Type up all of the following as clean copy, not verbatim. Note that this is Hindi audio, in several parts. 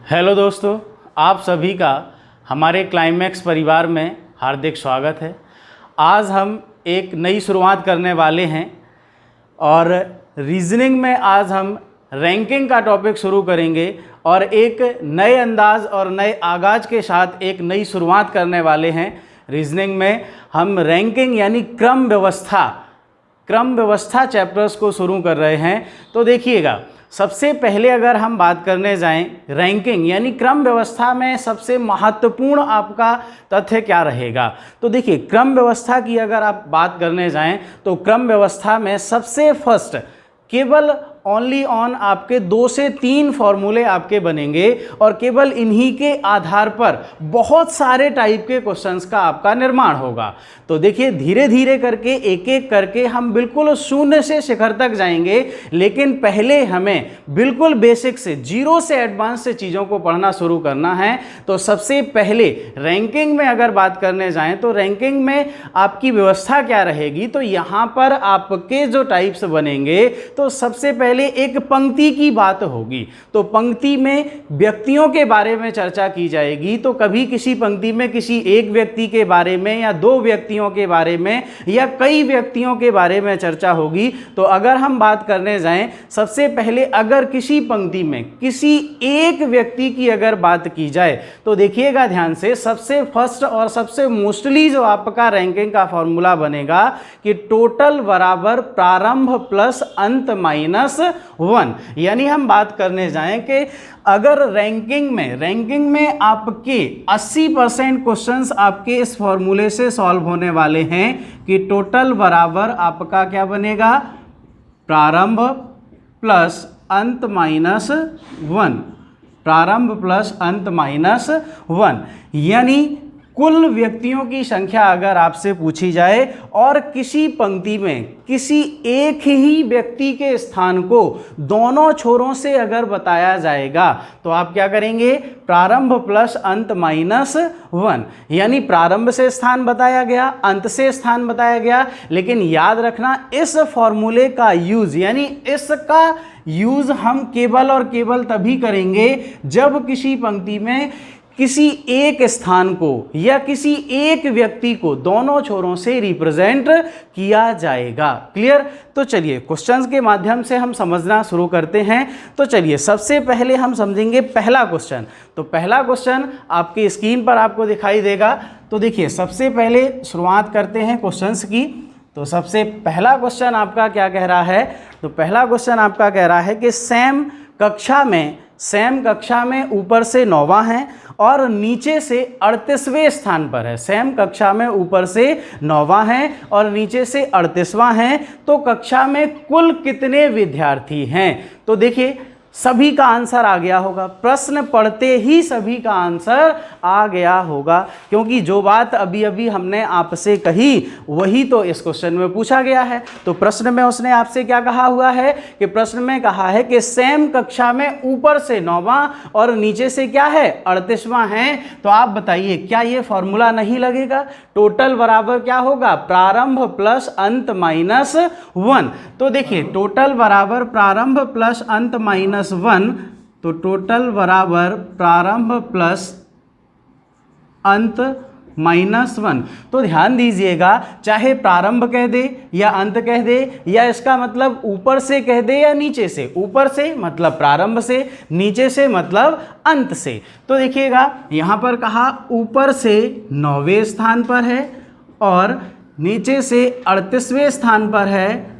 हेलो दोस्तों, आप सभी का हमारे क्लाइमैक्स परिवार में हार्दिक स्वागत है। आज हम एक नई शुरुआत करने वाले हैं और रीजनिंग में आज हम रैंकिंग का टॉपिक शुरू करेंगे और एक नए अंदाज और नए आगाज़ के साथ एक नई शुरुआत करने वाले हैं। रीजनिंग में हम रैंकिंग यानी क्रम व्यवस्था चैप्टर्स को शुरू कर रहे हैं। तो देखिएगा, सबसे पहले अगर हम बात करने जाएं रैंकिंग यानी क्रम व्यवस्था में सबसे महत्वपूर्ण आपका तथ्य क्या रहेगा, तो देखिए क्रम व्यवस्था की अगर आप बात करने जाएं तो क्रम व्यवस्था में सबसे फर्स्ट केवल ओनली ऑन आपके 2 से 3 फॉर्मूले आपके बनेंगे और केवल इन्हीं के आधार पर बहुत सारे टाइप के क्वेश्चंस का आपका निर्माण होगा। तो देखिए धीरे धीरे करके एक एक करके हम बिल्कुल शून्य से शिखर तक जाएंगे, लेकिन पहले हमें बिल्कुल बेसिक से जीरो से एडवांस से चीज़ों को पढ़ना शुरू करना है। तो सबसे पहले रैंकिंग में अगर बात करने जाएं तो रैंकिंग में आपकी व्यवस्था क्या रहेगी, तो यहाँ पर आपके जो टाइप्स बनेंगे तो सबसे पहले एक पंक्ति की बात होगी। तो पंक्ति में व्यक्तियों के बारे में चर्चा की जाएगी। तो कभी किसी पंक्ति में किसी एक व्यक्ति के बारे में या 2 व्यक्तियों के बारे में या कई व्यक्तियों के बारे में चर्चा होगी। तो अगर हम बात करने जाएं सबसे पहले अगर किसी पंक्ति में किसी एक व्यक्ति की अगर बात की जाए तो देखिएगा ध्यान से, सबसे फर्स्ट और सबसे मोस्टली जो आपका रैंकिंग का फॉर्मूला बनेगा कि टोटल बराबर प्रारंभ प्लस अंत माइनस 1। यानी हम बात करने जाएं कि अगर रैंकिंग में आपके 80% क्वेश्चंस आपके इस फॉर्मूले से सॉल्व होने वाले हैं कि टोटल बराबर आपका क्या बनेगा, प्रारंभ प्लस अंत माइनस 1, प्रारंभ प्लस अंत माइनस 1। यानी कुल व्यक्तियों की संख्या अगर आपसे पूछी जाए और किसी पंक्ति में किसी एक ही व्यक्ति के स्थान को दोनों छोरों से अगर बताया जाएगा तो आप क्या करेंगे, प्रारंभ प्लस अंत माइनस 1। यानी प्रारंभ से स्थान बताया गया, अंत से स्थान बताया गया, लेकिन याद रखना इस फॉर्मूले का यूज यानी इसका यूज हम केवल और केवल तभी करेंगे जब किसी पंक्ति में किसी एक स्थान को या किसी एक व्यक्ति को दोनों छोरों से रिप्रेजेंट किया जाएगा। क्लियर? तो चलिए क्वेश्चंस के माध्यम से हम समझना शुरू करते हैं। तो चलिए सबसे पहले हम समझेंगे पहला क्वेश्चन। तो पहला क्वेश्चन आपकी स्क्रीन पर आपको दिखाई देगा। तो देखिए सबसे पहले शुरुआत करते हैं क्वेश्चंस की। तो सबसे पहला क्वेश्चन आपका क्या कह रहा है, तो पहला क्वेश्चन आपका कह रहा है कि सैम कक्षा में ऊपर से 9वां है और नीचे से 38वें स्थान पर है। सैम कक्षा में ऊपर से 9वां है और नीचे से 38वां है। तो कक्षा में कुल कितने विद्यार्थी हैं? तो देखिए सभी का आंसर आ गया होगा, प्रश्न पढ़ते ही सभी का आंसर आ गया होगा, क्योंकि जो बात अभी अभी हमने आपसे कही वही तो इस क्वेश्चन में पूछा गया है। तो प्रश्न में उसने आपसे क्या कहा हुआ है कि प्रश्न में कहा है कि सैम कक्षा में ऊपर से 9वां और नीचे से क्या है 38वां है। तो आप बताइए क्या ये फॉर्मूला नहीं लगेगा? टोटल बराबर क्या होगा, प्रारंभ प्लस अंत माइनस 1। तो देखिए टोटल बराबर प्रारंभ प्लस अंत माइनस 1, तो टोटल बराबर प्रारंभ प्लस अंत माइनस 1। तो ध्यान दीजिएगा, चाहे प्रारंभ कह दे या अंत कह दे या इसका मतलब ऊपर से कह दे या नीचे से, ऊपर से मतलब प्रारंभ से, नीचे से मतलब अंत से। तो देखिएगा यहाँ पर कहा ऊपर से 9वें स्थान पर है और नीचे से 38वें स्थान पर है।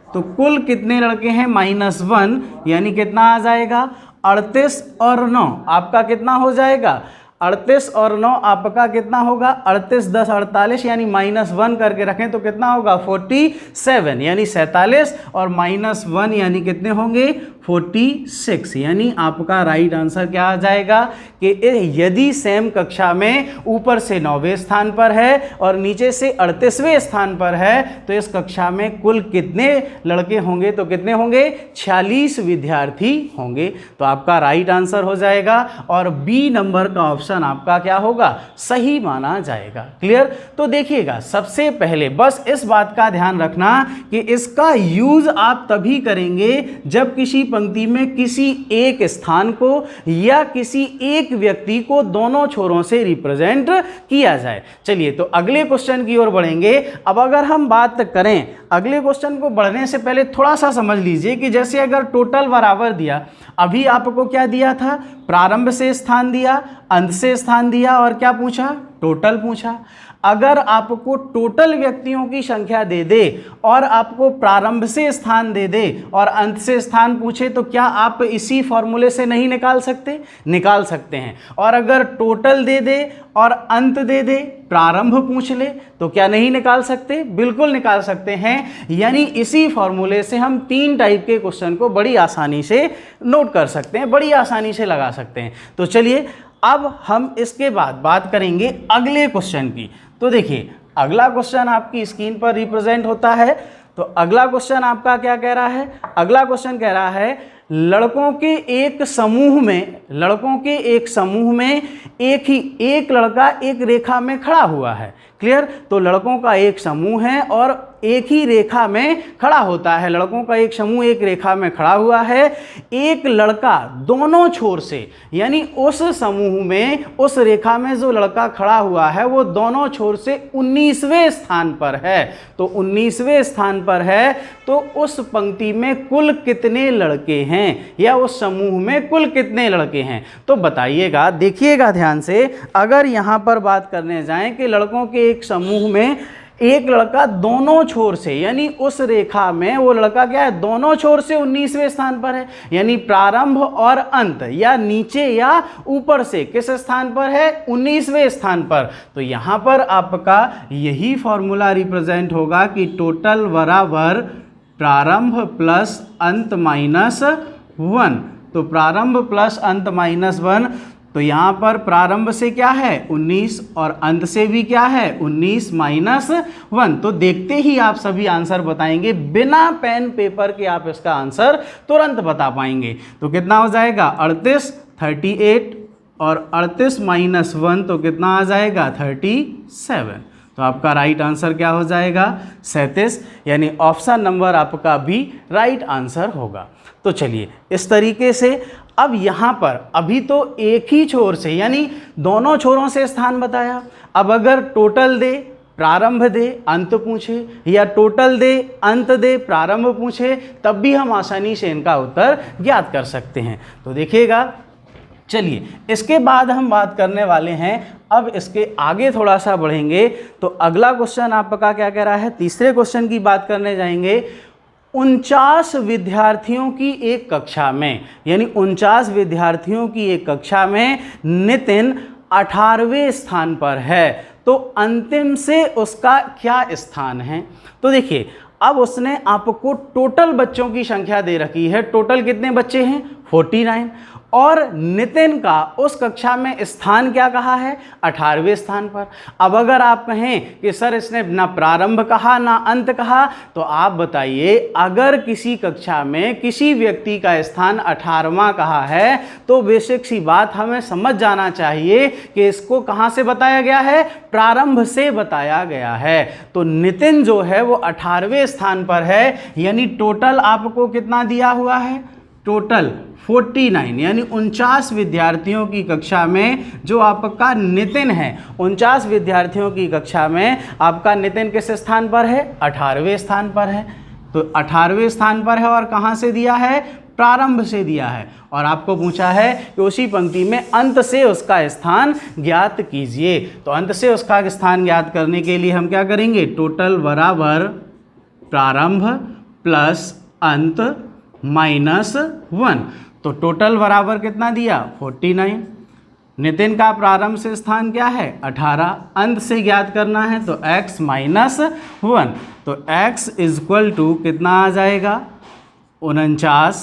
तो कुल कितने लड़के हैं, -1, यानी कितना आ जाएगा 38 और 9 आपका कितना हो जाएगा, 38 और 9 आपका कितना होगा 38 10 48, यानी -1 करके रखें तो कितना होगा 47, यानी 47 और -1 यानी कितने होंगे 46। यानी आपका राइट आंसर क्या आ जाएगा कि यदि सैम कक्षा में ऊपर से 9वें स्थान पर है और नीचे से 38वें स्थान पर है तो इस कक्षा में कुल कितने लड़के होंगे, तो कितने होंगे 46 विद्यार्थी होंगे। तो आपका राइट आंसर हो जाएगा और बी नंबर का ऑप्शन ऑप्शन आपका क्या होगा, सही माना जाएगा। क्लियर। तो देखिएगा, सबसे पहले बस इस बात का ध्यान रखना कि इसका यूज आप तभी करेंगे जब किसी पंक्ति में किसी एक स्थान को या किसी एक व्यक्ति को दोनों छोरों से रिप्रेजेंट किया जाए। चलिए तो अगले क्वेश्चन की ओर बढ़ेंगे। अब अगर हम बात करें, अगले क्वेश्चन को बढ़ने से पहले थोड़ा सा समझ लीजिए कि जैसे अगर टोटल बराबर दिया, अभी आपको क्या दिया था, प्रारंभ से स्थान दिया, अंत से स्थान दिया और क्या पूछा, टोटल पूछा। अगर आपको टोटल व्यक्तियों की संख्या दे दे और आपको प्रारंभ से स्थान दे दे और अंत से स्थान पूछे तो क्या आप इसी फॉर्मूले से नहीं निकाल सकते, निकाल सकते हैं। और अगर टोटल दे दे और अंत दे दे, प्रारंभ पूछ ले तो क्या नहीं निकाल सकते, बिल्कुल निकाल सकते हैं। यानी इसी फॉर्मूले से हम 3 टाइप के क्वेश्चन को बड़ी आसानी से नोट कर सकते हैं, बड़ी आसानी से लगा सकते हैं। तो चलिए अब हम इसके बाद बात करेंगे अगले क्वेश्चन की। तो देखिए अगला क्वेश्चन आपकी स्क्रीन पर रिप्रेजेंट होता है। तो अगला क्वेश्चन आपका क्या कह रहा है, अगला क्वेश्चन कह रहा है लड़कों के एक समूह में एक लड़का एक रेखा में खड़ा हुआ है। क्लियर। तो लड़कों का एक समूह है और एक ही रेखा में खड़ा होता है, लड़कों का एक समूह एक रेखा में खड़ा हुआ है। एक लड़का दोनों छोर से, यानी उस समूह में, उस रेखा में जो लड़का खड़ा हुआ है वो दोनों छोर से 19वें स्थान पर है। तो 19वें स्थान पर है तो उस पंक्ति में कुल कितने लड़के हैं या उस समूह में कुल कितने लड़के हैं, तो बताइएगा। देखिएगा ध्यान से, अगर यहां पर बात करने जाएं कि लड़कों के एक समूह में एक लड़का दोनों छोर से, यानी उस रेखा में वो लड़का क्या है, दोनों छोर से 19वें स्थान पर है, यानी प्रारंभ और अंत या नीचे या ऊपर से किस स्थान पर है, 19वें स्थान पर। तो यहां पर आपका यही फॉर्मूला रिप्रेजेंट होगा कि टोटल बराबर प्रारंभ प्लस अंत माइनस 1। तो प्रारंभ प्लस अंत माइनस 1, तो यहाँ पर प्रारंभ से क्या है 19 और अंत से भी क्या है 19 माइनस 1। तो देखते ही आप सभी आंसर बताएंगे, बिना पेन पेपर के आप इसका आंसर तुरंत बता पाएंगे। तो कितना हो जाएगा 38, 38 और 38 माइनस 1 तो कितना आ जाएगा 37। तो आपका राइट आंसर क्या हो जाएगा 37, यानी ऑप्शन नंबर आपका भी राइट आंसर होगा। तो चलिए इस तरीके से अब यहाँ पर अभी तो एक ही छोर से, यानी दोनों छोरों से स्थान बताया। अब अगर टोटल दे, प्रारंभ दे, अंत पूछे, या टोटल दे, अंत दे, प्रारंभ पूछे, तब भी हम आसानी से इनका उत्तर ज्ञात कर सकते हैं। तो देखिएगा, चलिए इसके बाद हम बात करने वाले हैं, अब इसके आगे थोड़ा सा बढ़ेंगे। तो अगला क्वेश्चन आपका क्या कह रहा है, तीसरे क्वेश्चन की बात करने जाएंगे। 49 विद्यार्थियों की एक कक्षा में, यानी 49 विद्यार्थियों की एक कक्षा में नितिन 18वें स्थान पर है, तो अंतिम से उसका क्या स्थान है। तो देखिए अब उसने आपको टोटल बच्चों की संख्या दे रखी है, टोटल कितने बच्चे हैं 49, और नितिन का उस कक्षा में स्थान क्या कहा है 18वें स्थान पर। अब अगर आप कहें कि सर इसने ना प्रारंभ कहा ना अंत कहा, तो आप बताइए अगर किसी कक्षा में किसी व्यक्ति का स्थान 18वां कहा है तो बेसिक सी बात हमें समझ जाना चाहिए कि इसको कहाँ से बताया गया है, प्रारंभ से बताया गया है। तो नितिन जो है वो 18वें स्थान पर है, यानी टोटल आपको कितना दिया हुआ है, टोटल 49, यानी 49 विद्यार्थियों की कक्षा में जो आपका नितिन है, 49 विद्यार्थियों की कक्षा में आपका नितिन किस स्थान पर है, 18वें स्थान पर है। तो 18वें स्थान पर है और कहाँ से दिया है, प्रारंभ से दिया है, और आपको पूछा है कि उसी पंक्ति में अंत से उसका स्थान ज्ञात कीजिए। तो अंत से उसका स्थान ज्ञात करने के लिए हम क्या करेंगे, टोटल बराबर प्रारंभ प्लस अंत माइनस 1। तो टोटल बराबर कितना दिया 49, नितिन का प्रारंभ से स्थान क्या है 18, अंत से ज्ञात करना है तो x माइनस 1। तो x इक्वल टू कितना आ जाएगा 49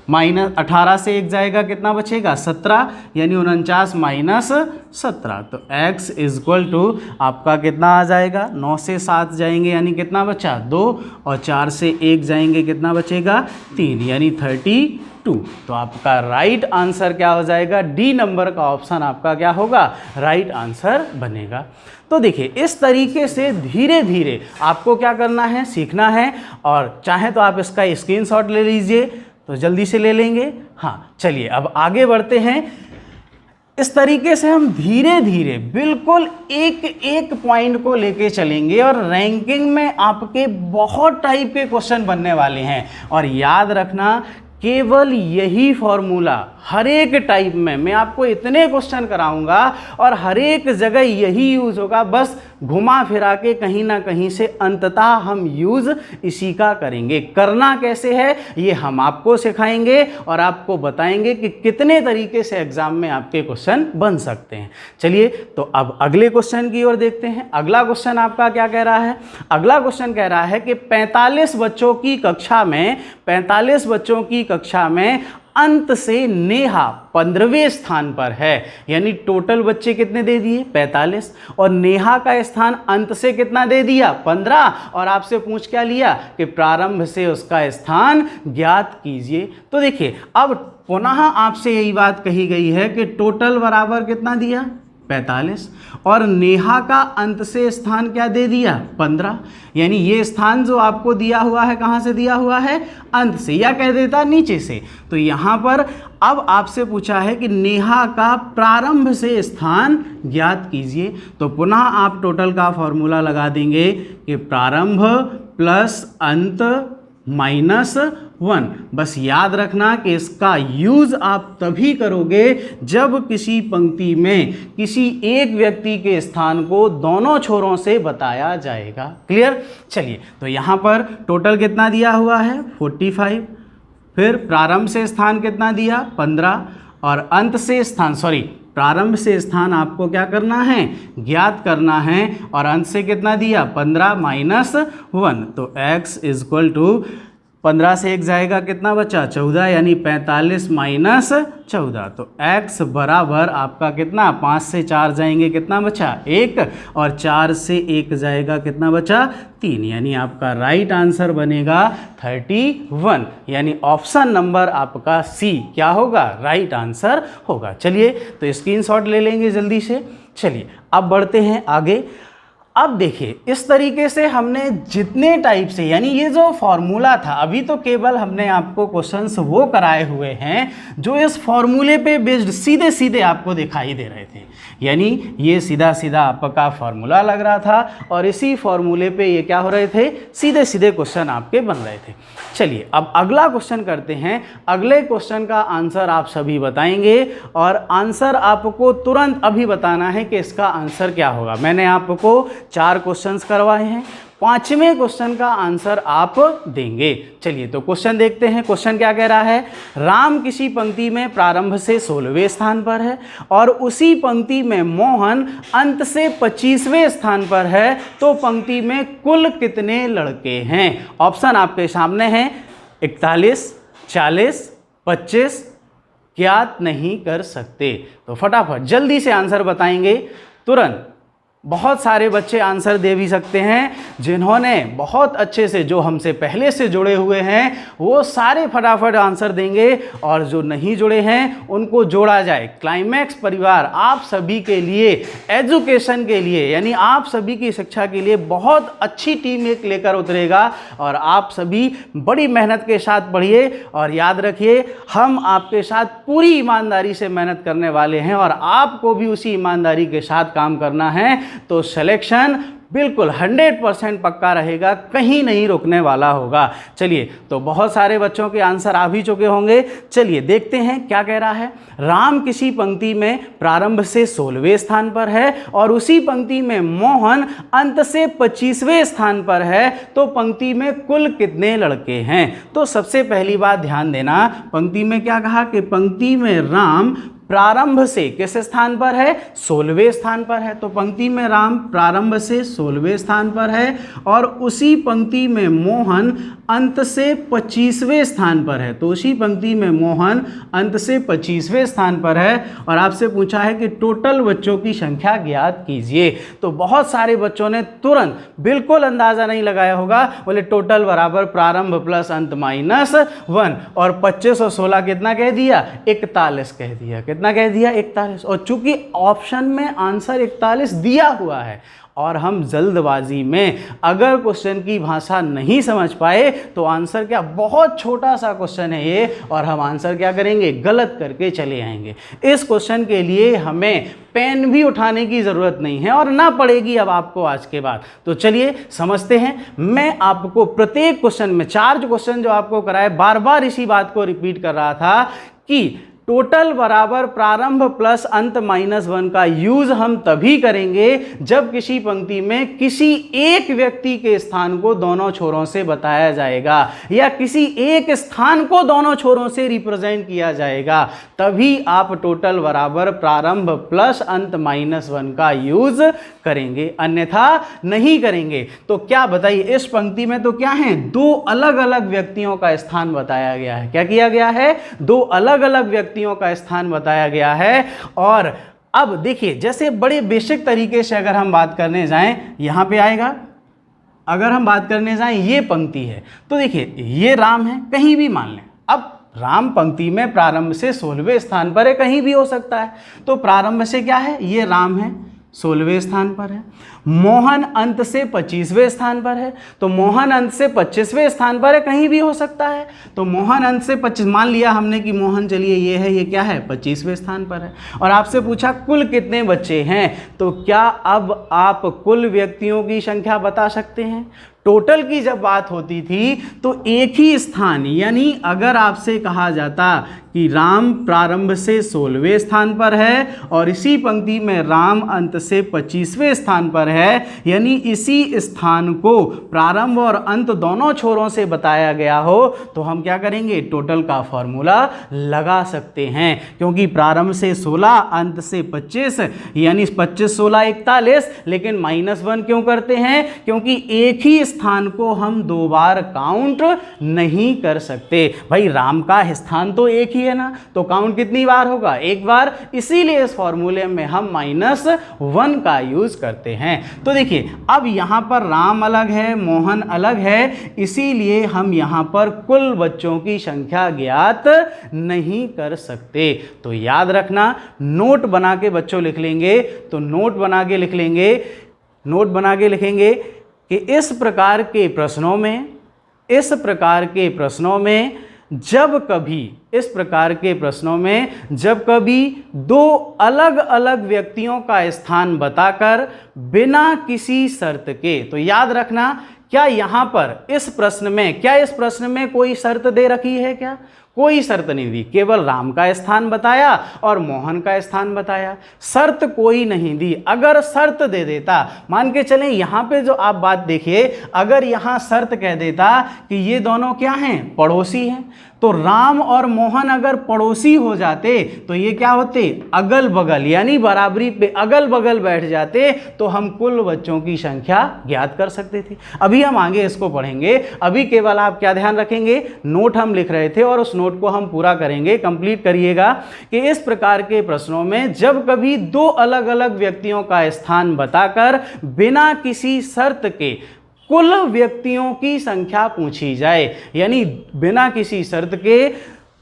माइनस 18 से 1 जाएगा, कितना बचेगा 17, यानी 49 माइनस 17। तो x इक्वल टू आपका कितना आ जाएगा, 9 से 7 जाएंगे यानी कितना बचा 2, और 4 से 1 जाएंगे कितना बचेगा 3, यानी 32। तो आपका राइट आंसर क्या हो जाएगा, डी नंबर का ऑप्शन आपका क्या होगा, राइट आंसर बनेगा। तो देखिए इस तरीके से धीरे धीरे आपको क्या करना है, सीखना है। और चाहे तो आप इसका स्क्रीनशॉट ले लीजिए, तो जल्दी से ले लेंगे। हाँ चलिए अब आगे बढ़ते हैं। इस तरीके से हम धीरे धीरे बिल्कुल एक एक पॉइंट को लेके चलेंगे और रैंकिंग में आपके बहुत टाइप के क्वेश्चन बनने वाले हैं। और याद रखना केवल यही फॉर्मूला हर एक टाइप में मैं आपको इतने क्वेश्चन कराऊंगा और हर एक जगह यही यूज़ होगा, बस घुमा फिरा के कहीं ना कहीं से अंततः हम यूज़ इसी का करेंगे। करना कैसे है ये हम आपको सिखाएंगे और आपको बताएंगे कि कितने तरीके से एग्जाम में आपके क्वेश्चन बन सकते हैं। चलिए तो अब अगले क्वेश्चन की ओर देखते हैं। अगला क्वेश्चन आपका क्या कह रहा है, अगला क्वेश्चन कह रहा है कि 45 बच्चों की कक्षा में अंत से नेहा 15वें स्थान पर है, यानी टोटल बच्चे कितने दे दिए 45, और नेहा का स्थान अंत से कितना दे दिया 15, और आपसे पूछ क्या लिया कि प्रारंभ से उसका स्थान ज्ञात कीजिए। तो देखिए अब पुनः आपसे यही बात कही गई है कि टोटल बराबर कितना दिया 45, और नेहा का अंत से स्थान क्या दे दिया 15, यानी ये स्थान जो आपको दिया हुआ है कहाँ से दिया हुआ है, अंत से, या कह देता नीचे से। तो यहाँ पर अब आपसे पूछा है कि नेहा का प्रारंभ से स्थान ज्ञात कीजिए। तो पुनः आप टोटल का फॉर्मूला लगा देंगे कि प्रारंभ प्लस अंत माइनस 1। बस याद रखना कि इसका यूज़ आप तभी करोगे जब किसी पंक्ति में किसी एक व्यक्ति के स्थान को दोनों छोरों से बताया जाएगा। क्लियर। चलिए तो यहाँ पर टोटल कितना दिया हुआ है 45, फिर प्रारंभ से स्थान कितना दिया 15, और अंत से स्थान प्रारंभ से स्थान आपको क्या करना है ज्ञात करना है, और अंत से कितना दिया 15 माइनस 1। तो x इक्वल टू 15 से 1 जाएगा कितना बचा 14, यानी 45 माइनस 14। तो x बराबर आपका कितना 5 से 4 जाएंगे कितना बचा 1, और 4 से 1 जाएगा कितना बचा 3, यानी आपका राइट आंसर बनेगा 31, यानी ऑप्शन नंबर आपका सी क्या होगा राइट आंसर होगा। चलिए तो स्क्रीनशॉट ले लेंगे जल्दी से। चलिए अब बढ़ते हैं आगे। अब देखिए इस तरीके से हमने जितने टाइप से, यानी ये जो फॉर्मूला था, अभी तो केवल हमने आपको क्वेश्चंस वो कराए हुए हैं जो इस फॉर्मूले पे बेस्ड सीधे सीधे आपको दिखाई दे रहे थे, यानी ये सीधा सीधा आपका फॉर्मूला लग रहा था और इसी फॉर्मूले पे ये क्या हो रहे थे, सीधे सीधे क्वेश्चन आपके बन रहे थे। चलिए अब अगला क्वेश्चन करते हैं। अगले क्वेश्चन का आंसर आप सभी बताएंगे और आंसर आपको तुरंत अभी बताना है कि इसका आंसर क्या होगा। मैंने आपको 4 क्वेश्चंस करवाए हैं, 5वें क्वेश्चन का आंसर आप देंगे। चलिए तो क्वेश्चन देखते हैं। क्वेश्चन क्या कह रहा है, राम किसी पंक्ति में प्रारंभ से 16वें स्थान पर है और उसी पंक्ति में मोहन अंत से 25वें स्थान पर है, तो पंक्ति में कुल कितने लड़के हैं। ऑप्शन आपके सामने हैं 41, 40, 25, ज्ञात नहीं कर सकते। तो फटाफट जल्दी से आंसर बताएंगे तुरंत। बहुत सारे बच्चे आंसर दे भी सकते हैं, जिन्होंने बहुत अच्छे से, जो हमसे पहले से जुड़े हुए हैं वो सारे फटाफट आंसर देंगे, और जो नहीं जुड़े हैं उनको जोड़ा जाए। क्लाइमैक्स परिवार आप सभी के लिए, एजुकेशन के लिए, यानी आप सभी की शिक्षा के लिए बहुत अच्छी टीम एक लेकर उतरेगा, और आप सभी बड़ी मेहनत के साथ पढ़िए और याद रखिए हम आपके साथ पूरी ईमानदारी से मेहनत करने वाले हैं और आपको भी उसी ईमानदारी के साथ काम करना है। तो सिलेक्शन बिल्कुल 100% पक्का रहेगा, कहीं नहीं रुकने वाला होगा। चलिए तो बहुत सारे बच्चों के आंसर आ भी चुके होंगे। चलिए देखते हैं क्या कह रहा है। राम किसी पंक्ति में प्रारंभ से 16वें स्थान पर है और उसी पंक्ति में मोहन अंत से 25वें स्थान पर है, तो पंक्ति में कुल कितने लड़के हैं। तो सबसे पहली बात ध्यान देना, पंक्ति में क्या कहा कि पंक्ति में राम प्रारंभ से किस स्थान पर है, 16वें स्थान पर है। तो पंक्ति में राम प्रारंभ से 16वें स्थान पर है और उसी पंक्ति में मोहन अंत से 25वें स्थान पर है। तो उसी पंक्ति में मोहन अंत से 25वें स्थान पर है और आपसे पूछा है कि टोटल बच्चों की संख्या ज्ञात कीजिए। तो बहुत सारे बच्चों ने तुरंत बिल्कुल अंदाजा नहीं लगाया होगा, बोले टोटल बराबर प्रारंभ प्लस अंत माइनस 1 और 25 और 16 कितना कह दिया, 41 कह दिया। कितना कह दिया, 41। और चूंकि ऑप्शन में आंसर 41 दिया हुआ है और हम जल्दबाजी में अगर क्वेश्चन की भाषा नहीं समझ पाए तो आंसर क्या, बहुत छोटा सा क्वेश्चन है ये और हम आंसर क्या करेंगे, गलत करके चले आएंगे। इस क्वेश्चन के लिए हमें पेन भी उठाने की ज़रूरत नहीं है और ना पड़ेगी अब आपको आज के बाद। तो चलिए समझते हैं। मैं आपको प्रत्येक क्वेश्चन में 4 क्वेश्चन जो आपको कराए बार बार इसी बात को रिपीट कर रहा था कि टोटल बराबर प्रारंभ प्लस अंत माइनस 1 का यूज हम तभी करेंगे जब किसी पंक्ति में किसी एक व्यक्ति के स्थान को दोनों छोरों से बताया जाएगा या किसी एक स्थान को दोनों छोरों से रिप्रेजेंट किया जाएगा, तभी आप टोटल बराबर प्रारंभ प्लस अंत माइनस 1 का यूज करेंगे, अन्यथा नहीं करेंगे। तो क्या बताइए, इस पंक्ति में तो क्या है, 2 अलग अलग व्यक्तियों का स्थान बताया गया है। क्या किया गया है, 2 अलग अलग व्यक्तियों का स्थान बताया गया है। और अब देखिए, जैसे बड़े बेसिक तरीके से अगर हम बात करने जाएं, यहां पे आएगा, अगर हम बात करने जाएं ये पंक्ति है तो देखिए ये राम है, कहीं भी मान लें। अब राम पंक्ति में प्रारंभ से 16वें स्थान पर है, कहीं भी हो सकता है। तो प्रारंभ से क्या है, ये राम है, 16वें स्थान पर है। मोहन अंत से 25वें स्थान पर है, तो मोहन अंत से 25वें स्थान पर है, कहीं भी हो सकता है। तो मोहन अंत से 25, मान लिया हमने कि मोहन, चलिए ये है, ये क्या है, 25वें स्थान पर है। और आपसे पूछा कुल कितने बच्चे हैं, तो क्या अब आप कुल व्यक्तियों की संख्या बता सकते हैं। टोटल की जब बात होती थी तो एक ही स्थान, यानी अगर आपसे कहा जाता कि राम प्रारंभ से 16वें स्थान पर है और इसी पंक्ति में राम अंत से 25वें स्थान पर है, यानी इसी स्थान को प्रारंभ और अंत दोनों छोरों से बताया गया हो, तो हम क्या करेंगे, टोटल का फॉर्मूला लगा सकते हैं। क्योंकि प्रारंभ से 16 अंत से 25, यानी 25 16 41, लेकिन -1 क्यों करते हैं, क्योंकि एक ही स्थान को हम 2 बार काउंट नहीं कर सकते। भाई राम का स्थान तो एक ही है ना, तो काउंट कितनी बार होगा, 1 बार। इसीलिए इस फॉर्मूले में हम -1 का यूज करते हैं। तो देखिए अब यहां पर राम अलग है, मोहन अलग है, इसीलिए हम यहां पर कुल बच्चों की संख्या ज्ञात नहीं कर सकते। तो याद रखना, नोट बना के बच्चों लिख लेंगे, तो नोट बना के लिखेंगे कि इस प्रकार के प्रश्नों में जब कभी 2 अलग अलग व्यक्तियों का स्थान बताकर बिना किसी शर्त के, तो याद रखना, क्या यहां पर इस प्रश्न में कोई शर्त दे रखी है क्या, कोई शर्त नहीं दी, केवल राम का स्थान बताया और मोहन का स्थान बताया, शर्त कोई नहीं दी। अगर शर्त दे देता, मान के चलें यहां पे जो आप बात देखिए, अगर यहां शर्त कह देता कि ये दोनों क्या हैं, पड़ोसी हैं, तो राम और मोहन अगर पड़ोसी हो जाते तो ये क्या होते, अगल बगल, यानी बराबरी पे अगल बगल बैठ जाते, तो हम कुल बच्चों की संख्या ज्ञात कर सकते थे। अभी हम आगे इसको पढ़ेंगे, अभी केवल आप क्या ध्यान रखेंगे, नोट हम लिख रहे थे और उस नोट को हम पूरा करेंगे, कंप्लीट करिएगा कि इस प्रकार के प्रश्नों में जब कभी 2 अलग अलग व्यक्तियों का स्थान बताकर बिना किसी शर्त के कुल व्यक्तियों की संख्या पूछी जाए, यानी बिना किसी शर्त के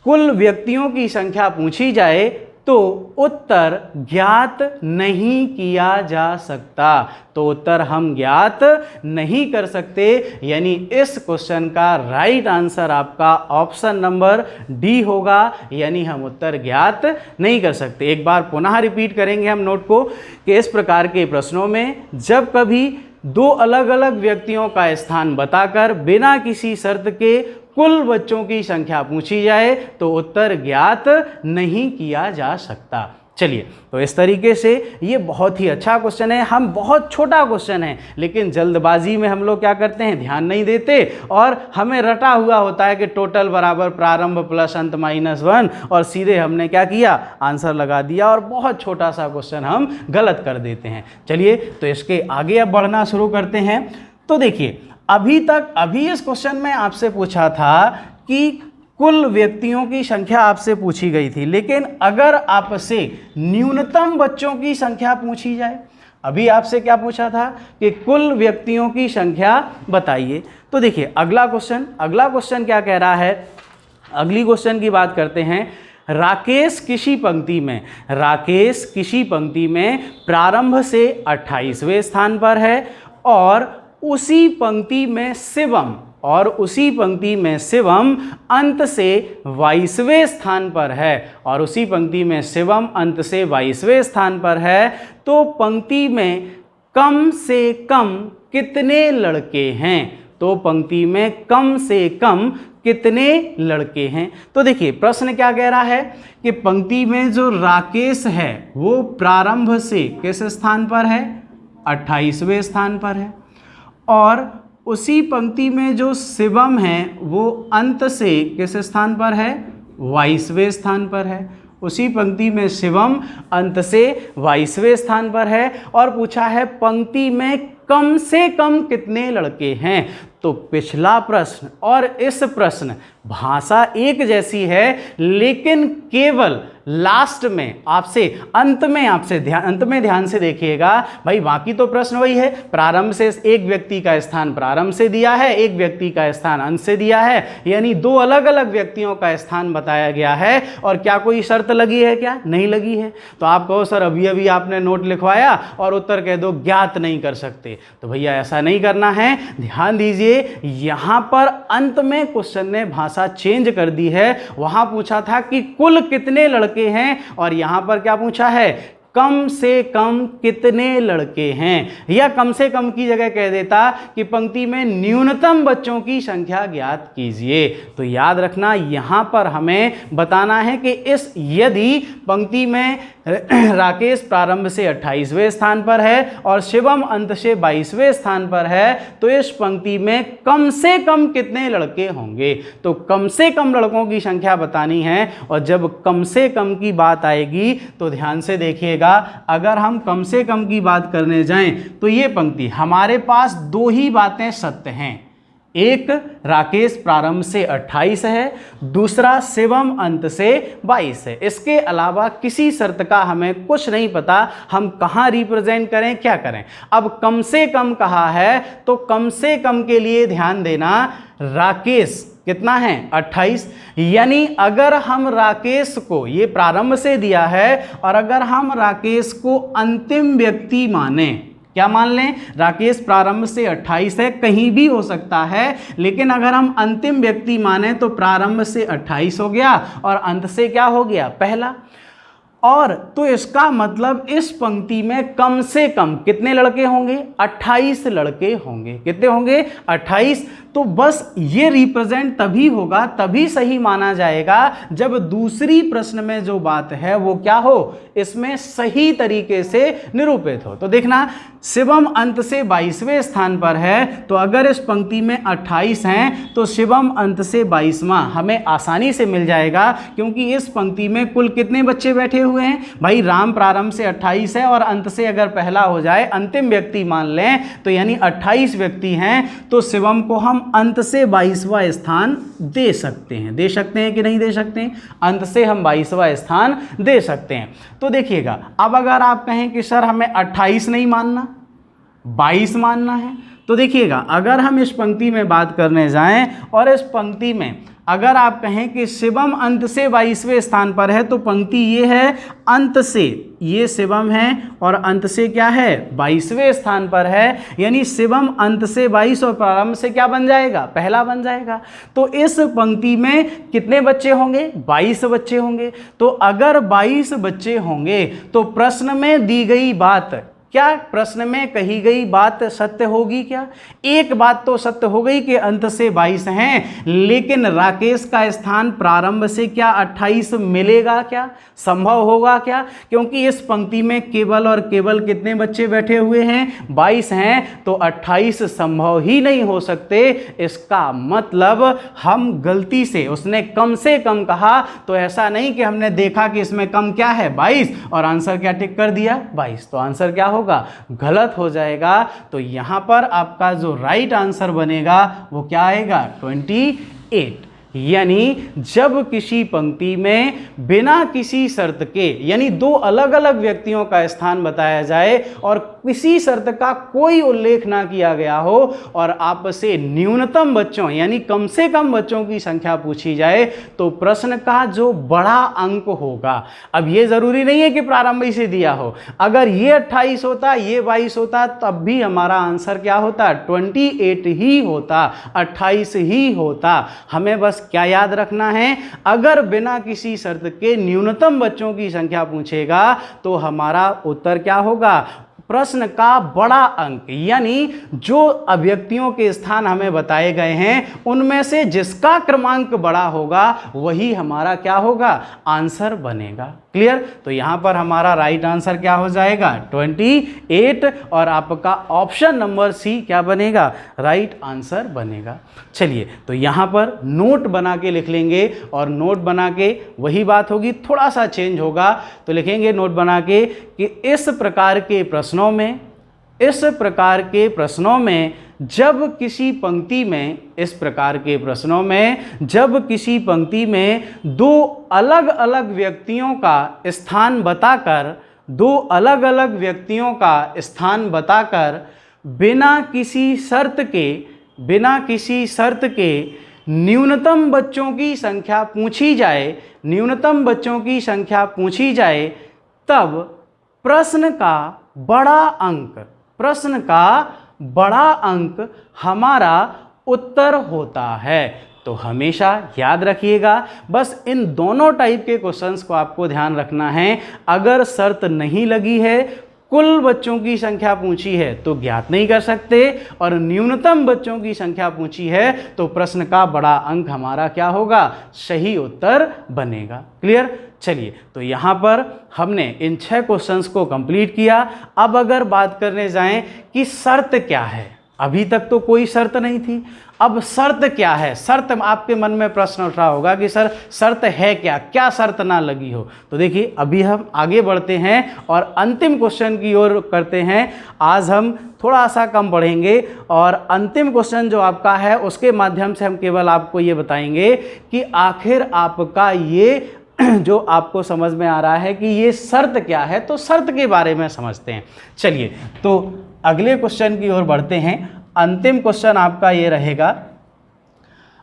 कुल व्यक्तियों की संख्या पूछी जाए, तो उत्तर ज्ञात नहीं किया जा सकता, तो उत्तर हम ज्ञात नहीं कर सकते। यानी इस क्वेश्चन का राइट आंसर आपका ऑप्शन नंबर डी होगा, यानी हम उत्तर ज्ञात नहीं कर सकते। एक बार पुनः रिपीट करेंगे हम नोट को कि इस प्रकार के प्रश्नों में जब कभी 2 अलग अलग व्यक्तियों का स्थान बताकर बिना किसी शर्त के कुल बच्चों की संख्या पूछी जाए तो उत्तर ज्ञात नहीं किया जा सकता। चलिए, तो इस तरीके से ये बहुत ही अच्छा क्वेश्चन है। हम बहुत छोटा क्वेश्चन है लेकिन जल्दबाजी में हम लोग क्या करते हैं, ध्यान नहीं देते और हमें रटा हुआ होता है कि टोटल बराबर प्रारंभ प्लस अंत -1 और सीधे हमने क्या किया, आंसर लगा दिया और बहुत छोटा सा क्वेश्चन हम गलत कर देते हैं। चलिए, तो इसके आगे अब बढ़ना शुरू करते हैं। तो देखिए, अभी इस क्वेश्चन में आपसे पूछा था कि कुल व्यक्तियों की संख्या आपसे पूछी गई थी, लेकिन अगर आपसे न्यूनतम बच्चों की संख्या पूछी जाए, अभी आपसे क्या पूछा था कि कुल व्यक्तियों की संख्या बताइए। तो देखिए, अगला क्वेश्चन क्या कह रहा है, अगली क्वेश्चन की बात करते हैं। राकेश किसी पंक्ति में प्रारंभ से 28वें स्थान पर है और उसी पंक्ति में शिवम अंत से 22वें स्थान पर है, तो पंक्ति में कम से कम कितने लड़के हैं? तो देखिए, प्रश्न क्या कह रहा है कि पंक्ति में जो राकेश है वो प्रारंभ से किस स्थान पर है, 28वें स्थान पर है, और उसी पंक्ति में जो शिवम है वो अंत से किस स्थान पर है, 22वें स्थान पर है। उसी पंक्ति में शिवम अंत से 22वें स्थान पर है और पूछा है पंक्ति में कम से कम कितने लड़के हैं। तो पिछला प्रश्न और इस प्रश्न भाषा एक जैसी है, लेकिन केवल लास्ट में आपसे अंत में ध्यान से देखिएगा भाई, बाकी तो प्रश्न वही है। प्रारंभ से एक व्यक्ति का स्थान प्रारंभ से दिया है, एक व्यक्ति का स्थान अंत से दिया है, यानी दो अलग अलग व्यक्तियों का स्थान बताया गया है। और क्या कोई शर्त लगी है? क्या नहीं लगी है? तो आप कहो सर अभी आपने नोट लिखवाया और उत्तर कह दो ज्ञात नहीं कर सकते, तो भैया ऐसा नहीं करना है। ध्यान दीजिए, यहां पर अंत में क्वेश्चन ने भाषा चेंज कर दी है। वहां पूछा था कि कुल कितने लड़के हैं और यहां पर क्या पूछा है, कम से कम कितने लड़के हैं, या कम से कम की जगह कह देता कि पंक्ति में न्यूनतम बच्चों की संख्या ज्ञात कीजिए। तो याद रखना, यहां पर हमें बताना है कि यदि पंक्ति में राकेश प्रारंभ से 28वें स्थान पर है और शिवम अंत से 22वें स्थान पर है, तो इस पंक्ति में कम से कम कितने लड़के होंगे। तो कम से कम लड़कों की संख्या बतानी है, और जब कम से कम की बात आएगी तो ध्यान से देखिएगा, अगर हम कम से कम की बात करने जाएं तो ये पंक्ति हमारे पास दो ही बातें सत्य हैं। एक, राकेश प्रारंभ से 28 है, दूसरा शिवम अंत से 22 है। इसके अलावा किसी शर्त का हमें कुछ नहीं पता, हम कहाँ रिप्रेजेंट करें, क्या करें। अब कम से कम कहा है तो कम से कम के लिए ध्यान देना, राकेश कितना है, 28, यानी अगर हम राकेश को, ये प्रारंभ से दिया है, और अगर हम राकेश को अंतिम व्यक्ति माने, क्या मान लें, राकेश प्रारंभ से 28 है, कहीं भी हो सकता है, लेकिन अगर हम अंतिम व्यक्ति माने तो प्रारंभ से 28 हो गया और अंत से क्या हो गया, पहला। और तो इसका मतलब इस पंक्ति में कम से कम कितने लड़के होंगे, 28 लड़के होंगे। कितने होंगे, 28। तो बस ये रिप्रेजेंट तभी होगा, तभी सही माना जाएगा जब दूसरी प्रश्न में जो बात है वो क्या हो, इसमें सही तरीके से निरूपित हो। तो देखना, शिवम अंत से 22वें स्थान पर है, तो अगर इस पंक्ति में 28 हैं तो शिवम अंत से 22वां हमें आसानी से मिल जाएगा, क्योंकि इस पंक्ति में कुल कितने बच्चे बैठे हुए हैं भाई, राम प्रारंभ से 28 है और अंत से अगर पहला हो जाए, अंतिम व्यक्ति मान लें, तो यानी 28 व्यक्ति हैं। तो शिवम को हम अंत से 22वां स्थान दे सकते हैं कि नहीं दे सकते हैं, अंत से हम 22वां स्थान दे सकते हैं। तो देखिएगा, अब अगर आप कहें कि सर हमें 28 नहीं मानना, 22 मानना है, तो देखिएगा, अगर हम इस पंक्ति में बात करने जाएं और इस पंक्ति में अगर आप कहें कि शिवम अंत से 22वें स्थान पर है, तो पंक्ति ये है अंत से, ये शिवम है और अंत से क्या है, 22वें स्थान पर है, यानी शिवम अंत से 22 और प्रारंभ से क्या बन जाएगा, पहला बन जाएगा। तो इस पंक्ति में कितने बच्चे होंगे, 22 बच्चे होंगे। तो अगर 22 बच्चे होंगे तो प्रश्न में दी गई बात क्या प्रश्न में कही गई बात सत्य होगी क्या? एक बात तो सत्य हो गई कि अंत से 22 हैं, लेकिन राकेश का स्थान प्रारंभ से क्या 28 मिलेगा क्या? संभव होगा क्या? क्योंकि इस पंक्ति में केवल और केवल कितने बच्चे बैठे हुए हैं? 22 हैं, तो 28 संभव ही नहीं हो सकते। इसका मतलब हम गलती से, उसने कम से कम कहा, तो ऐसा नहीं कि हमने देखा कि इसमें कम क्या है 22 और आंसर क्या टिक कर दिया 22, तो आंसर क्या होगा? गलत हो जाएगा। तो यहां पर आपका जो राइट आंसर बनेगा वो क्या आएगा? 28। यानी जब किसी पंक्ति में बिना किसी शर्त के, यानी दो अलग अलग व्यक्तियों का स्थान बताया जाए और किसी शर्त का कोई उल्लेख ना किया गया हो और आपसे न्यूनतम बच्चों यानी कम से कम बच्चों की संख्या पूछी जाए, तो प्रश्न का जो बड़ा अंक होगा, अब ये जरूरी नहीं है कि प्रारंभ से दिया हो, अगर ये 28 होता, ये 22 होता, तब भी हमारा आंसर क्या होता? 28 ही होता, 28 ही होता। हमें बस क्या याद रखना है? अगर बिना किसी शर्त के न्यूनतम बच्चों की संख्या पूछेगा तो हमारा उत्तर क्या होगा? प्रश्न का बड़ा अंक, यानी जो अभिव्यक्तियों के स्थान हमें बताए गए हैं उनमें से जिसका क्रमांक बड़ा होगा वही हमारा क्या होगा? आंसर बनेगा। क्लियर? तो यहां पर हमारा राइट आंसर क्या हो जाएगा? 28 और आपका ऑप्शन नंबर सी क्या बनेगा? राइट आंसर बनेगा। चलिए, तो यहां पर नोट बना के लिख लेंगे और नोट बना के वही बात होगी, थोड़ा सा चेंज होगा, तो लिखेंगे नोट बना के कि इस प्रकार के प्रश्नों में जब किसी पंक्ति में, इस प्रकार के प्रश्नों में जब किसी पंक्ति में दो अलग अलग व्यक्तियों का स्थान बताकर, दो अलग अलग व्यक्तियों का स्थान बताकर बिना किसी शर्त के न्यूनतम बच्चों की संख्या पूछी जाए, तब प्रश्न का बड़ा अंक हमारा उत्तर होता है। तो हमेशा याद रखिएगा, बस इन दोनों टाइप के क्वेश्चंस को आपको ध्यान रखना है। अगर शर्त नहीं लगी है, कुल बच्चों की संख्या पूछी है तो ज्ञात नहीं कर सकते, और न्यूनतम बच्चों की संख्या पूछी है तो प्रश्न का बड़ा अंक हमारा क्या होगा? सही उत्तर बनेगा। क्लियर? चलिए, तो यहाँ पर हमने इन 6 क्वेश्चंस को कंप्लीट किया। अब अगर बात करने जाएं कि शर्त क्या है, अभी तक तो कोई शर्त नहीं थी, अब शर्त क्या है? शर्त, आपके मन में प्रश्न उठ रहा होगा कि सर शर्त है क्या, क्या शर्त ना लगी हो? तो देखिए, अभी हम आगे बढ़ते हैं और अंतिम क्वेश्चन की ओर करते हैं। आज हम थोड़ा सा कम पढ़ेंगे और अंतिम क्वेश्चन जो आपका है उसके माध्यम से हम केवल आपको ये बताएंगे कि आखिर आपका ये जो आपको समझ में आ रहा है कि ये शर्त क्या है, तो शर्त के बारे में समझते हैं। चलिए, तो अगले क्वेश्चन की ओर बढ़ते हैं। अंतिम क्वेश्चन आपका ये रहेगा,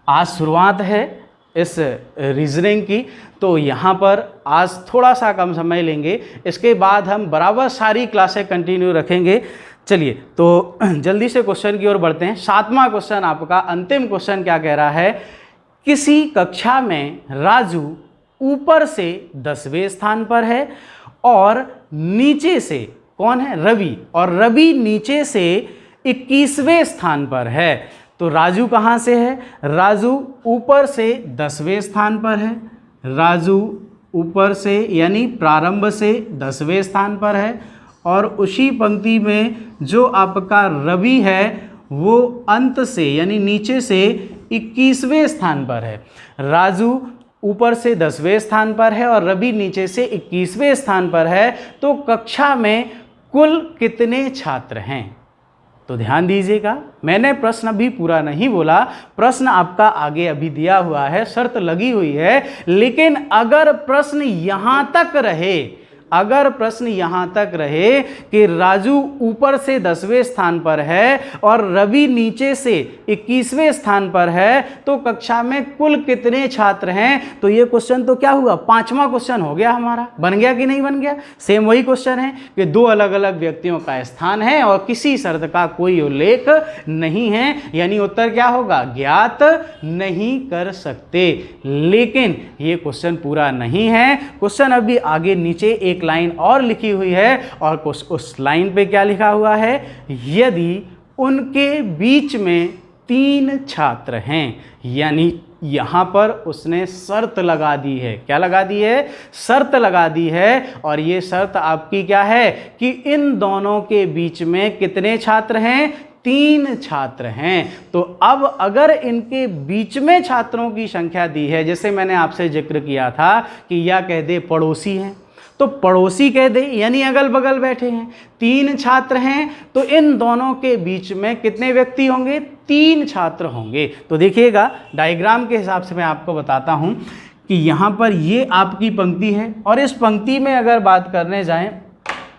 आज शुरुआत है इस रीजनिंग की, तो यहाँ पर आज थोड़ा सा कम समय लेंगे, इसके बाद हम बराबर सारी क्लासें कंटिन्यू रखेंगे। चलिए, तो जल्दी से क्वेश्चन की ओर बढ़ते हैं। 7वां क्वेश्चन आपका, अंतिम क्वेश्चन क्या कह रहा है? किसी कक्षा में राजू ऊपर से 10वें स्थान पर है और नीचे से कौन है? रवि, और रवि नीचे से 21वें स्थान पर है। तो राजू कहाँ से है? राजू ऊपर से 10वें स्थान पर है, राजू ऊपर से यानी प्रारंभ से 10वें स्थान पर है, और उसी पंक्ति में जो आपका रवि है वो अंत से यानी नीचे से 21वें स्थान पर है। राजू ऊपर से 10वें स्थान पर है और रवि नीचे से 21वें स्थान पर है, तो कक्षा में कुल कितने छात्र हैं? तो ध्यान दीजिएगा, मैंने प्रश्न अभी पूरा नहीं बोला, प्रश्न आपका आगे अभी दिया हुआ है, शर्त लगी हुई है, लेकिन अगर प्रश्न यहाँ तक रहे कि राजू ऊपर से 10वें स्थान पर है और रवि नीचे से 21वें स्थान पर है, तो कक्षा में कुल कितने छात्र हैं? तो ये क्वेश्चन तो क्या हुआ? 5वां क्वेश्चन हो गया हमारा। बन गया कि नहीं बन गया? सेम वही क्वेश्चन है कि दो अलग अलग व्यक्तियों का स्थान है और किसी शर्त का कोई उल्लेख नहीं है, यानी उत्तर क्या होगा? ज्ञात नहीं कर सकते। लेकिन ये क्वेश्चन पूरा नहीं है, क्वेश्चन अभी आगे नीचे एक एक लाइन और लिखी हुई है और उस लाइन पे क्या लिखा हुआ है, यदि उनके बीच में 3 छात्र हैं, यानी यहाँ पर उसने शर्त लगा दी है। क्या लगा दी है? शर्त लगा दी है। और ये शर्त आपकी क्या है कि इन दोनों के बीच में कितने छात्र हैं? 3 छात्र हैं। तो अब अगर इनके बीच में छात्रों की संख्या दी है, जैसे मैंने आपसे जिक्र किया था कि या कह दे पड़ोसी हैं, तो पड़ोसी कह दे यानी अगल बगल बैठे हैं, 3 छात्र हैं, तो इन दोनों के बीच में कितने व्यक्ति होंगे? 3 छात्र होंगे। तो देखिएगा डायग्राम के हिसाब से मैं आपको बताता हूं कि यहाँ पर ये आपकी पंक्ति है और इस पंक्ति में अगर बात करने जाएं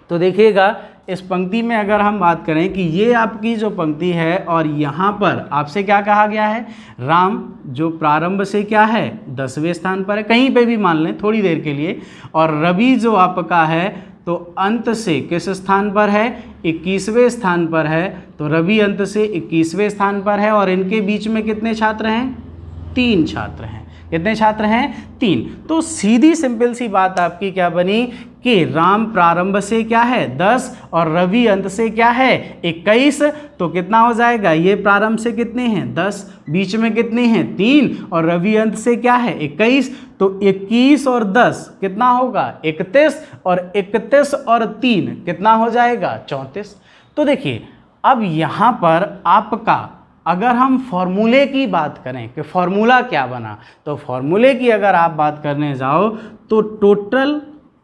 तो देखिएगा इस पंक्ति में अगर हम बात करें कि ये आपकी जो पंक्ति है और यहाँ पर आपसे क्या कहा गया है, राम जो प्रारंभ से क्या है 10वें स्थान पर है, कहीं पे भी मान लें थोड़ी देर के लिए, और रवि जो आपका है तो अंत से किस स्थान पर है? 21वें स्थान पर है। तो रवि अंत से 21वें स्थान पर है और इनके बीच में कितने छात्र हैं? 3 छात्र हैं। कितने छात्र हैं? 3। तो सीधी सिंपल सी बात आपकी क्या बनी कि राम प्रारंभ से क्या है 10 और रवि अंत से क्या है 21। तो कितना हो जाएगा? ये प्रारंभ से कितने हैं 10, बीच में कितने हैं 3 और रवि अंत से क्या है 21। तो 21 और 10 कितना होगा 31 और 31 और 3 कितना हो जाएगा 34। तो देखिए अब यहाँ पर आपका अगर हम फॉर्मूले की बात करें कि फॉर्मूला क्या बना, तो फॉर्मूले की अगर आप बात करने जाओ तो टोटल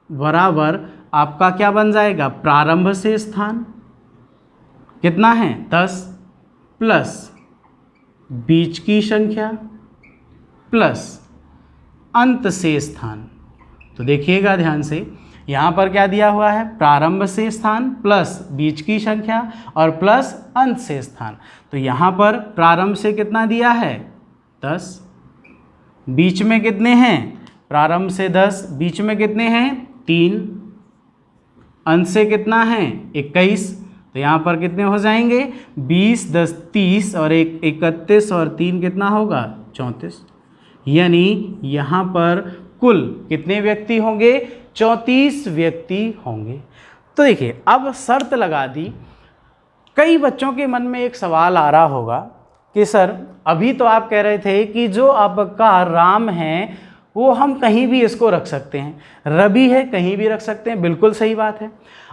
बराबर आपका क्या बन जाएगा? प्रारंभ से स्थान कितना है 10 प्लस बीच की संख्या प्लस अंत से स्थान। तो देखिएगा ध्यान से, यहाँ पर क्या दिया हुआ है? प्रारंभ से स्थान प्लस बीच की संख्या और प्लस अंत से स्थान। तो यहाँ पर प्रारंभ से कितना दिया है 10, बीच में कितने हैं? प्रारंभ से 10, बीच में कितने हैं 3, अंत से कितना है 21। तो यहाँ पर कितने हो जाएंगे 20, 10, 30 और 1 31 और 3 कितना होगा 34। यानी यहाँ पर कुल कितने व्यक्ति होंगे? 34 व्यक्ति होंगे। तो देखिए अब शर्त लगा दी। कई बच्चों के मन में एक सवाल आ रहा होगा कि सर अभी तो आप कह रहे थे कि जो आपका राम है वो हम कहीं भी इसको रख सकते हैं, रवि है कहीं भी रख सकते हैं, बिल्कुल सही बात है।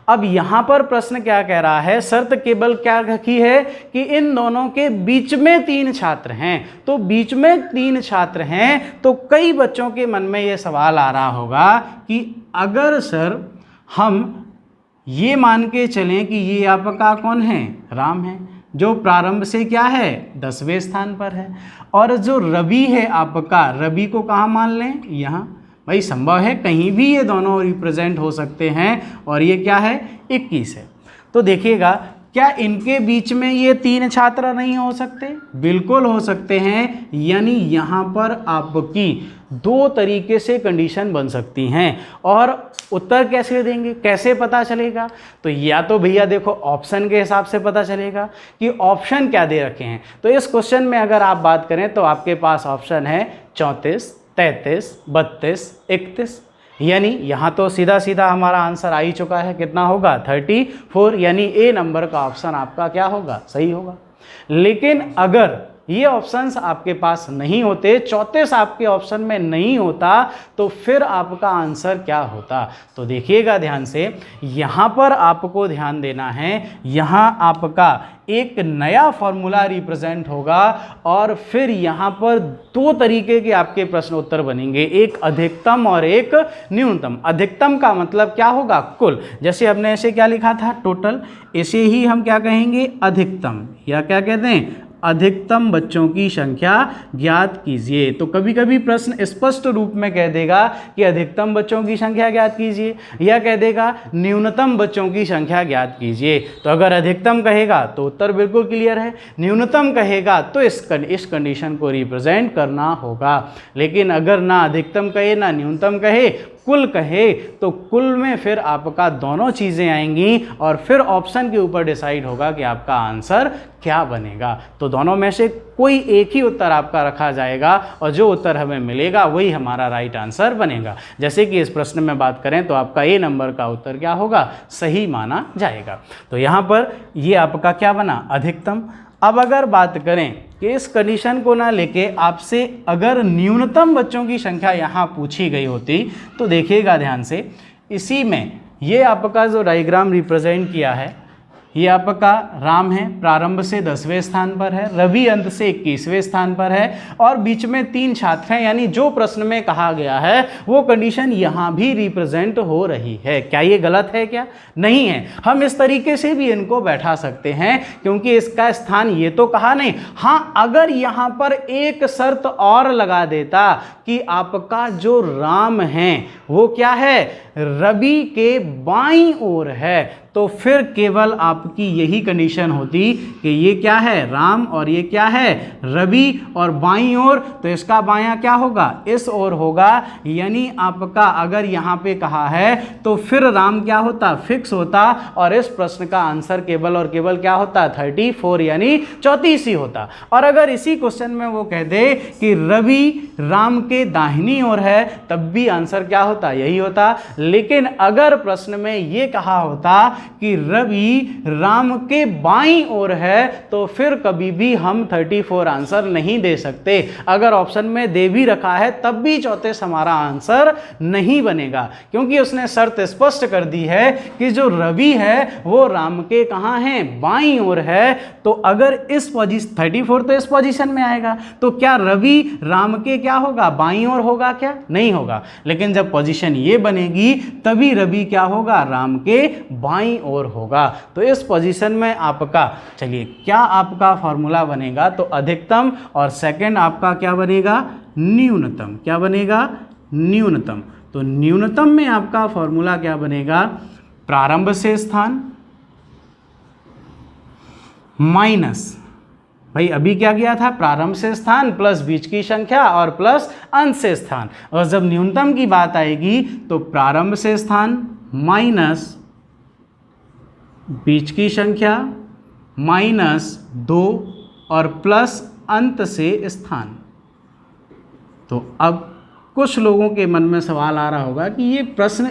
अब यहाँ पर प्रश्न क्या कह रहा है? शर्त केवल क्या रखी है कि इन दोनों के बीच में 3 छात्र हैं। तो बीच में 3 छात्र हैं तो कई बच्चों के मन में ये सवाल आ रहा होगा कि अगर सर हम ये मान के चलें कि ये आपका कौन है? राम है, जो प्रारंभ से क्या है 10वें स्थान पर है, और जो रवि है आपका, रवि को कहाँ मान लें? यहाँ। भाई संभव है कहीं भी ये दोनों रिप्रेजेंट हो सकते हैं और ये क्या है 21 है। तो देखिएगा क्या इनके बीच में ये 3 छात्र नहीं हो सकते? बिल्कुल हो सकते हैं। यानी यहाँ पर आपकी 2 तरीके से कंडीशन बन सकती हैं। और उत्तर कैसे देंगे, कैसे पता चलेगा? तो या तो भैया देखो ऑप्शन के हिसाब से पता चलेगा कि ऑप्शन क्या दे रखे हैं। तो इस क्वेश्चन में अगर आप बात करें तो आपके पास ऑप्शन है 34, 33, 32, 31। यानी यहाँ तो सीधा सीधा हमारा आंसर आ ही चुका है, कितना होगा 34। यानी ए नंबर का ऑप्शन आपका क्या होगा? सही होगा। लेकिन अगर ये ऑप्शंस आपके पास नहीं होते, 34 आपके ऑप्शन में नहीं होता, तो फिर आपका आंसर क्या होता? तो देखिएगा ध्यान से, यहाँ पर आपको ध्यान देना है, यहाँ आपका एक नया फॉर्मूला रिप्रेजेंट होगा और फिर यहाँ पर 2 तरीके के आपके प्रश्न उत्तर बनेंगे, एक अधिकतम और एक न्यूनतम। अधिकतम का मतलब क्या होगा? कुल। जैसे हमने ऐसे क्या लिखा था टोटल, ऐसे ही हम क्या कहेंगे अधिकतम, या क्या कहते हैं अधिकतम बच्चों की संख्या ज्ञात कीजिए। तो कभी कभी प्रश्न स्पष्ट रूप में कह देगा कि अधिकतम बच्चों की संख्या ज्ञात कीजिए, या कह देगा न्यूनतम बच्चों की संख्या ज्ञात कीजिए। तो अगर अधिकतम कहेगा तो उत्तर बिल्कुल क्लियर है, न्यूनतम कहेगा तो इस कंडीशन को रिप्रेजेंट करना होगा। लेकिन अगर ना अधिकतम कहे ना न्यूनतम कहे, कुल कहे तो कुल में फिर आपका दोनों चीज़ें आएंगी और फिर ऑप्शन के ऊपर डिसाइड होगा कि आपका आंसर क्या बनेगा। तो दोनों में से कोई एक ही उत्तर आपका रखा जाएगा और जो उत्तर हमें मिलेगा वही हमारा राइट आंसर बनेगा। जैसे कि इस प्रश्न में बात करें तो आपका ए नंबर का उत्तर क्या होगा, सही माना जाएगा। तो यहाँ पर ये आपका क्या बना, अधिकतम। अब अगर बात करें कि इस कंडीशन को ना लेके आपसे अगर न्यूनतम बच्चों की संख्या यहाँ पूछी गई होती तो देखिएगा ध्यान से, इसी में ये आपका जो डायग्राम रिप्रेजेंट किया है ये आपका राम है, प्रारंभ से 10वें स्थान पर है, रवि अंत से 21वें स्थान पर है और बीच में 3 छात्र हैं, यानी जो प्रश्न में कहा गया है वो कंडीशन यहाँ भी रिप्रेजेंट हो रही है। क्या ये गलत है? क्या नहीं है। हम इस तरीके से भी इनको बैठा सकते हैं क्योंकि इसका स्थान ये तो कहा नहीं। हाँ, अगर यहाँ पर एक शर्त और लगा देता कि आपका जो राम है वो क्या है, रवि के बाईं ओर है, तो फिर केवल आपकी यही कंडीशन होती कि ये क्या है, राम और ये क्या है, रवि और बाईं ओर, तो इसका बायां क्या होगा, इस ओर होगा। यानी आपका अगर यहाँ पे कहा है तो फिर राम क्या होता, फिक्स होता और इस प्रश्न का आंसर केवल और केवल क्या होता, 34 यानी 34 ही होता। और अगर इसी क्वेश्चन में वो कह दे कि रवि राम के दाहिनी ओर है तब भी आंसर क्या होता, यही होता। लेकिन अगर प्रश्न में ये कहा होता कि रवि राम के बाईं ओर है तो फिर कभी भी हम 34 आंसर नहीं दे सकते। अगर ऑप्शन में दे भी रखा है तब भी 34 हमारा आंसर नहीं बनेगा क्योंकि उसने शर्त स्पष्ट कर दी है कि जो रवि है वो राम के कहाँ हैं, बाईं ओर है। तो अगर इस पोजीशन 34 तो इस पोजीशन में आएगा तो क्या रवि राम के क्या होगा, बाईं ओर होगा क्या, नहीं होगा। लेकिन जब पोजीशन ये बनेगी तभी रवि क्या होगा, राम के बाईं और होगा। तो इस पोजीशन में आपका, चलिए क्या आपका फॉर्मूला बनेगा, तो अधिकतम और सेकंड आपका क्या बनेगा, न्यूनतम। क्या बनेगा, न्यूनतम। तो न्यूनतम में आपका फॉर्मूला क्या बनेगा, प्रारंभ से स्थान माइनस, भाई अभी क्या किया था, प्रारंभ से स्थान प्लस बीच की संख्या और प्लस अंत से स्थान। और जब न्यूनतम की बात आएगी तो प्रारंभ से स्थान माइनस बीच की संख्या माइनस 2 और प्लस अंत से स्थान। तो अब कुछ लोगों के मन में सवाल आ रहा होगा कि ये प्रश्न,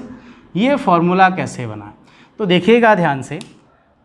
ये फॉर्मूला कैसे बना। तो देखिएगा ध्यान से,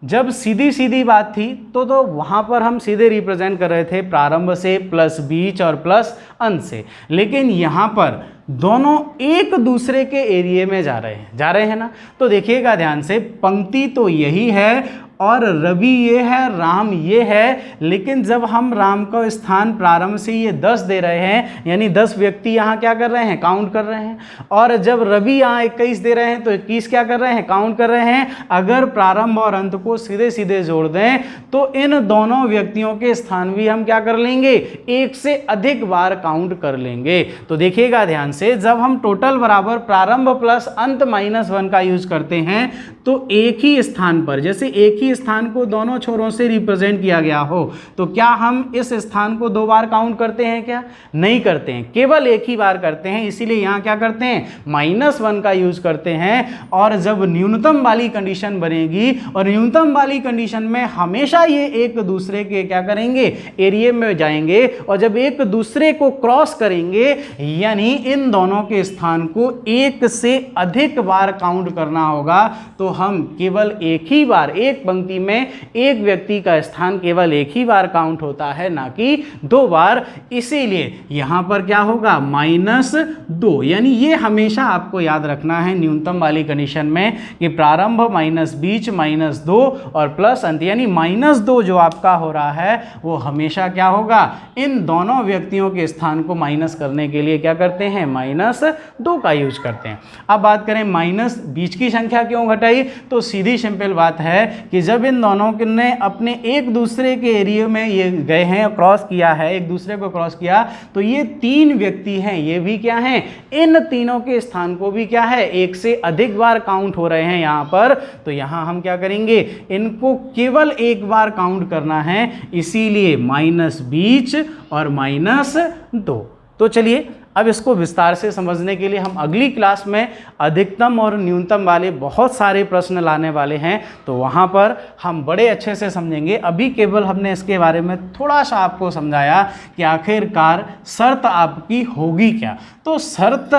जब सीधी सीधी बात थी तो वहाँ पर हम सीधे रिप्रेजेंट कर रहे थे प्रारंभ से प्लस बीच और प्लस अंत से। लेकिन यहाँ पर दोनों एक दूसरे के एरिया में जा रहे हैं ना। तो देखिएगा ध्यान से, पंक्ति तो यही है और रवि ये है, राम ये है, लेकिन जब हम राम का स्थान प्रारंभ से ये 10 दे रहे हैं यानी 10 व्यक्ति यहाँ क्या कर रहे हैं, काउंट कर रहे हैं। और जब रवि यहाँ 21 दे रहे हैं तो 21 क्या कर रहे हैं, काउंट कर रहे हैं। अगर प्रारंभ और अंत को सीधे सीधे जोड़ दें तो इन दोनों व्यक्तियों के स्थान भी हम क्या कर लेंगे, एक से अधिक बार काउंट कर लेंगे। तो देखिएगा ध्यान से, जब हम टोटल बराबर प्रारंभ प्लस अंत -1 का यूज करते हैं तो एक ही स्थान पर, जैसे एक ही स्थान को दोनों छोरों से रिप्रेजेंट किया गया हो, तो क्या हम इस स्थान को 2 बार काउंट करते हैं क्या, नहीं करते हैं, केवल एक ही बार करते हैं। इसीलिए यहाँ क्या करते हैं, -1 का यूज करते हैं। और जब न्यूनतम वाली कंडीशन बनेगी और न्यूनतम वाली कंडीशन में हमेशा ये एक दूसरे के क्या करेंगे, एरिया में जाएंगे और जब एक दूसरे को क्रॉस करेंगे यानी इन दोनों के स्थान को एक से अधिक बार काउंट करना होगा, तो हम केवल एक ही बार, एक पंक्ति में एक व्यक्ति का स्थान केवल एक ही बार काउंट होता है, ना कि 2 बार। इसीलिए यहां पर क्या होगा, -2। यानी ये हमेशा आपको याद रखना है न्यूनतम वाली कंडीशन में कि प्रारंभ माइनस बीच -2 और प्लस अंत, यानी -2 जो आपका हो रहा है वो हमेशा क्या होगा, इन दोनों व्यक्तियों के स्थान को माइनस करने के लिए क्या करते हैं, -2 का यूज करते हैं। अब बात करें माइनस बीच की संख्या क्यों घटाई, तो सीधी सिंपल बात है कि जब इन दोनों ने अपने एक दूसरे के एरिया में ये गए हैं, क्रॉस किया है, एक दूसरे को क्रॉस किया, तो ये 3 व्यक्ति हैं, ये भी क्या हैं, इन तीनों के स्थान को भी क्या है, एक से अधिक बार काउंट हो रहे हैं यहाँ पर। तो यहाँ हम क्या करेंगे, इनको केवल एक बार काउंट करना है, इसीलिए माइनस बीच और -2। तो चलिए अब इसको विस्तार से समझने के लिए हम अगली क्लास में अधिकतम और न्यूनतम वाले बहुत सारे प्रश्न लाने वाले हैं, तो वहाँ पर हम बड़े अच्छे से समझेंगे। अभी केवल हमने इसके बारे में थोड़ा सा आपको समझाया कि आखिरकार शर्त आपकी होगी क्या। तो शर्त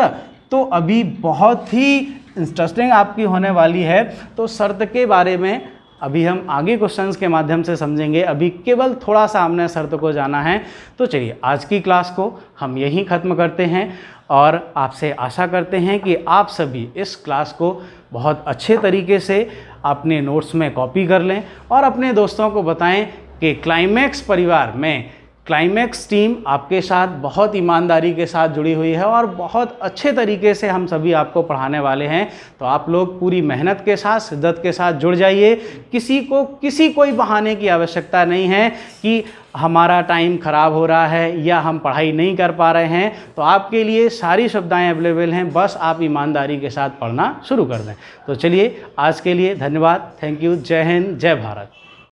तो अभी बहुत ही इंटरेस्टिंग आपकी होने वाली है, तो शर्त के बारे में अभी हम आगे क्वेश्चंस के माध्यम से समझेंगे। अभी केवल थोड़ा सा हमने शर्त को जाना है। तो चलिए आज की क्लास को हम यहीं ख़त्म करते हैं और आपसे आशा करते हैं कि आप सभी इस क्लास को बहुत अच्छे तरीके से अपने नोट्स में कॉपी कर लें और अपने दोस्तों को बताएं कि क्लाइमैक्स परिवार में क्लाइमैक्स टीम आपके साथ बहुत ईमानदारी के साथ जुड़ी हुई है और बहुत अच्छे तरीके से हम सभी आपको पढ़ाने वाले हैं। तो आप लोग पूरी मेहनत के साथ, शिद्दत के साथ जुड़ जाइए। किसी कोई बहाने की आवश्यकता नहीं है कि हमारा टाइम ख़राब हो रहा है या हम पढ़ाई नहीं कर पा रहे हैं। तो आपके लिए सारी सुविधाएं अवेलेबल हैं, बस आप ईमानदारी के साथ पढ़ना शुरू कर दें। तो चलिए आज के लिए धन्यवाद। Thank you. जय हिंद, जय भारत।